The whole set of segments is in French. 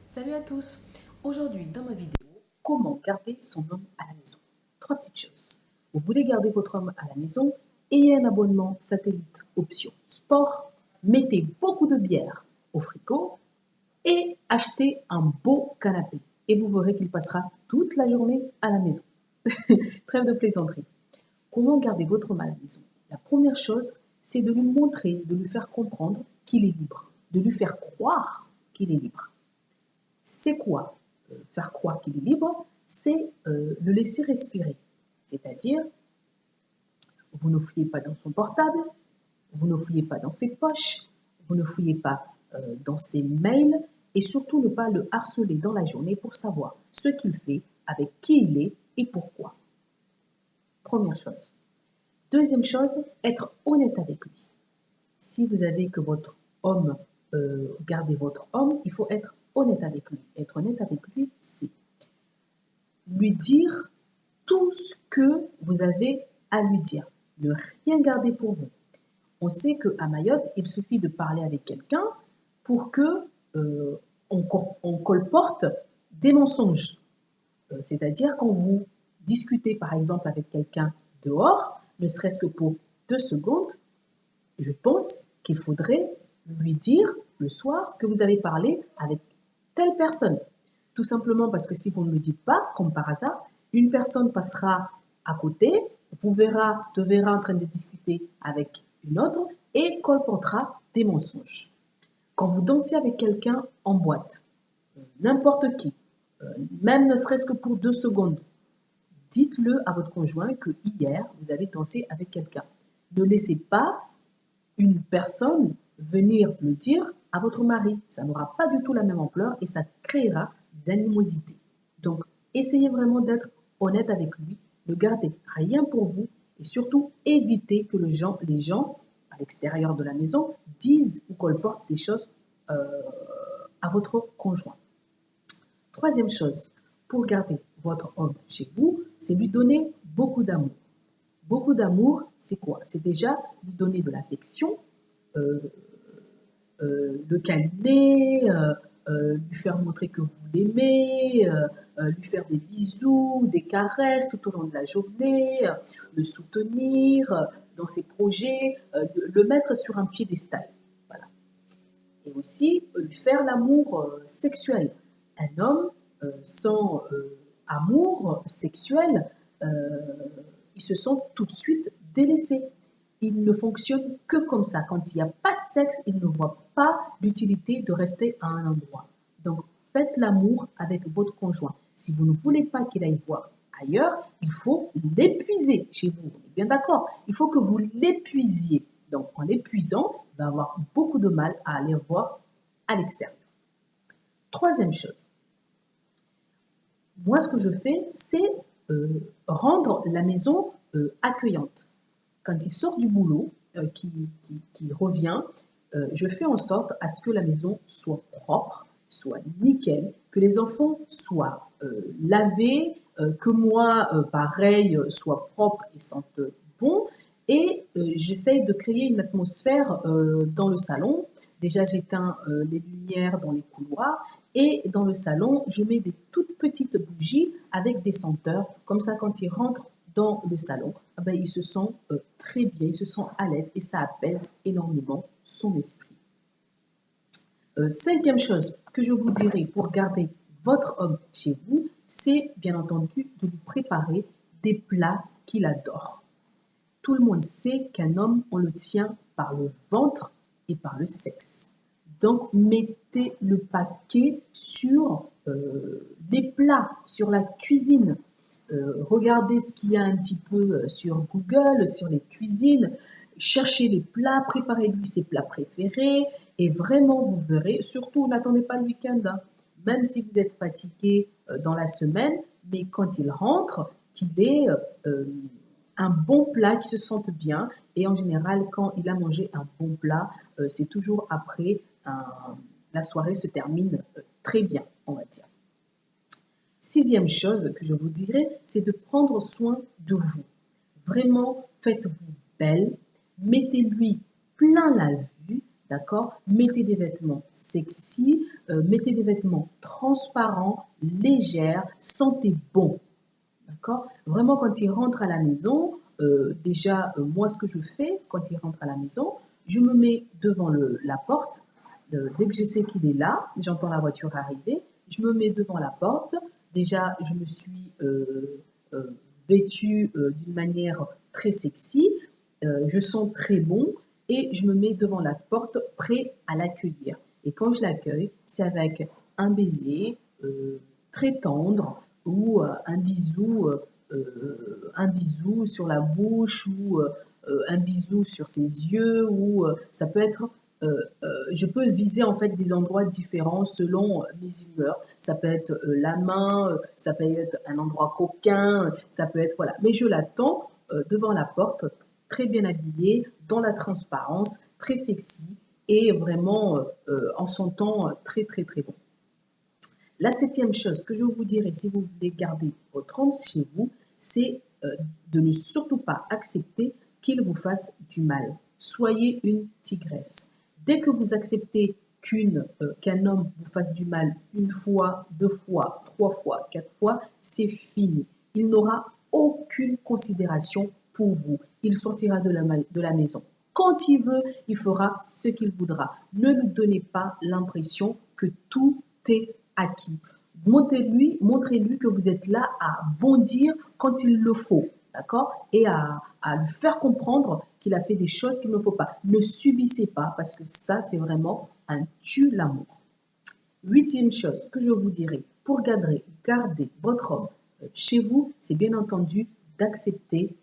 Salut à tous. Aujourd'hui, dans ma vidéo, comment garder son homme à la maison. Trois petites choses. Vous voulez garder votre homme à la maison, ayez un abonnement satellite option sport, mettez beaucoup de bière au frigo et achetez un beau canapé. Et vous verrez qu'il passera toute la journée à la maison. Trêve de plaisanterie. Comment garder votre homme à la maison? La première chose, c'est de lui montrer, de lui faire comprendre qu'il est libre, de lui faire croire qu'il est libre. C'est quoi faire croire qu'il est libre? C'est le laisser respirer. C'est-à-dire, vous ne fouillez pas dans son portable, vous ne fouillez pas dans ses poches, vous ne fouillez pas dans ses mails et surtout ne pas le harceler dans la journée pour savoir ce qu'il fait, avec qui il est et pourquoi. Première chose. Deuxième chose, être honnête avec lui. Si vous avez que votre homme, gardez votre homme, il faut être honnête avec lui. Être honnête avec lui, c'est lui dire tout ce que vous avez à lui dire. Ne rien garder pour vous. On sait qu'à Mayotte, il suffit de parler avec quelqu'un pour que on colporte des mensonges. C'est-à-dire quand vous discutez par exemple avec quelqu'un dehors, ne serait-ce que pour 2 secondes, je pense qu'il faudrait lui dire le soir que vous avez parlé avec telle personne. Tout simplement parce que si vous ne le dites pas, comme par hasard, une personne passera à côté, te verra en train de discuter avec une autre et colportera des mensonges. Quand vous dansez avec quelqu'un en boîte, n'importe qui, même ne serait-ce que pour 2 secondes, dites-le à votre conjoint que hier, vous avez dansé avec quelqu'un. Ne laissez pas une personne venir le dire à votre mari. Ça n'aura pas du tout la même ampleur et ça créera des animosités. Donc, essayez vraiment d'être honnête avec lui, ne gardez rien pour vous et surtout évitez que les gens à l'extérieur de la maison disent ou colportent des choses à votre conjoint. Troisième chose, pour garder votre homme chez vous, c'est lui donner beaucoup d'amour. Beaucoup d'amour, c'est quoi? C'est déjà lui donner de l'affection, le câliner, lui faire montrer que vous l'aimez, lui faire des bisous, des caresses tout au long de la journée, le soutenir dans ses projets, le mettre sur un piédestal. Voilà. Et aussi lui faire l'amour sexuel. Un homme sans amour sexuel, il se sent tout de suite délaissé. Il ne fonctionne que comme ça. Quand il n'y a pas de sexe, il ne voit pas l'utilité de rester à un endroit. Donc, faites l'amour avec votre conjoint. Si vous ne voulez pas qu'il aille voir ailleurs, il faut l'épuiser chez vous. On est bien d'accord? Il faut que vous l'épuisiez. Donc, en l'épuisant, il va avoir beaucoup de mal à aller voir à l'extérieur. Troisième chose, moi, ce que je fais, c'est rendre la maison accueillante. Quand il sort du boulot, qui revient, je fais en sorte à ce que la maison soit propre, soit nickel, que les enfants soient lavés, que moi, pareil, soit propre et sente bon. Et j'essaye de créer une atmosphère dans le salon. Déjà, j'éteins les lumières dans les couloirs et dans le salon, je mets des toutes petites bougies avec des senteurs. Comme ça, quand ils rentrent dans le salon, ben, ils se sentent très bien, ils se sentent à l'aise et ça apaise énormément son esprit. Cinquième chose que je vous dirais pour garder votre homme chez vous, c'est bien entendu de lui préparer des plats qu'il adore. Tout le monde sait qu'un homme, on le tient par le ventre et par le sexe. Donc, mettez le paquet sur les plats, sur la cuisine. Regardez ce qu'il y a un petit peu sur Google, sur les cuisines. Cherchez les plats, préparez-lui ses plats préférés et vraiment, vous verrez, surtout n'attendez pas le week-end, hein, même si vous êtes fatigué dans la semaine, mais quand il rentre, qu'il ait un bon plat, qu'il se sente bien. Et en général, quand il a mangé un bon plat, c'est toujours après, la soirée se termine très bien, on va dire. Sixième chose que je vous dirais, c'est de prendre soin de vous. Vraiment, faites-vous belle, mettez-lui plein la vue, d'accord? Mettez des vêtements sexy, mettez des vêtements transparents, légers, sentez bon, d'accord? Vraiment, quand il rentre à la maison, déjà, moi, ce que je fais quand il rentre à la maison, je me mets devant la porte. Dès que je sais qu'il est là, j'entends la voiture arriver, je me mets devant la porte. Déjà, je me suis euh, vêtue d'une manière très sexy, je sens très bon et je me mets devant la porte prêt à l'accueillir. Et quand je l'accueille, c'est avec un baiser très tendre ou un bisou sur la bouche ou un bisou sur ses yeux ou ça peut être je peux viser en fait des endroits différents selon mes humeurs. Ça peut être la main, ça peut être un endroit coquin, ça peut être voilà. Mais je l'attends devant la porte, très bien habillée, dans la transparence, très sexy et vraiment en sentant très très très bon. La septième chose que je vous dirais si vous voulez garder votre homme chez vous, c'est de ne surtout pas accepter qu'il vous fasse du mal. Soyez une tigresse. Dès que vous acceptez qu'un homme vous fasse du mal une fois, deux fois, trois fois, quatre fois, c'est fini. Il n'aura aucune considération pour vous. Il sortira de la maison. Quand il veut, il fera ce qu'il voudra. Ne lui donnez pas l'impression que tout est acquis. Montrez-lui que vous êtes là à bondir quand il le faut, d'accord? Et à lui faire comprendre qu'il a fait des choses qu'il ne faut pas. Ne subissez pas parce que ça, c'est vraiment un tue l'amour. Huitième chose que je vous dirais pour garder votre homme chez vous, c'est bien entendu d'accepter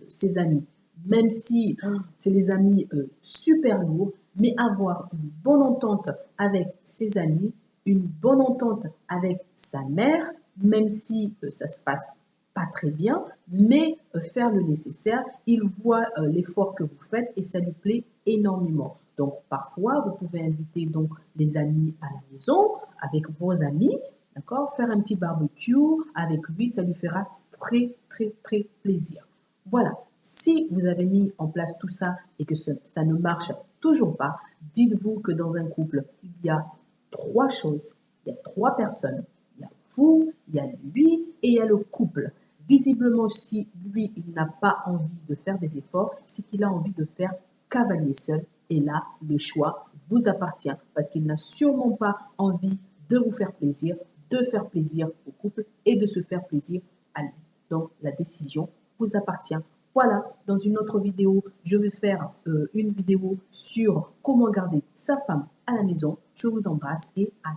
ses amis. Même si c'est les amis super lourds, mais avoir une bonne entente avec ses amis, une bonne entente avec sa mère, même si ça se passe pas très bien, mais faire le nécessaire. Il voit l'effort que vous faites et ça lui plaît énormément. Donc parfois, vous pouvez inviter donc les amis à la maison avec vos amis, d'accord? Faire un petit barbecue avec lui, ça lui fera très très très plaisir. Voilà. Si vous avez mis en place tout ça et que ça ne marche toujours pas, dites-vous que dans un couple, il y a trois choses, il y a trois personnes. Il y a vous, il y a lui et il y a le couple. Visiblement, si lui, il n'a pas envie de faire des efforts, c'est qu'il a envie de faire cavalier seul. Et là, le choix vous appartient parce qu'il n'a sûrement pas envie de vous faire plaisir, de faire plaisir au couple et de se faire plaisir à lui. Donc, la décision vous appartient. Voilà, dans une autre vidéo, je vais faire une vidéo sur comment garder sa femme à la maison. Je vous embrasse et à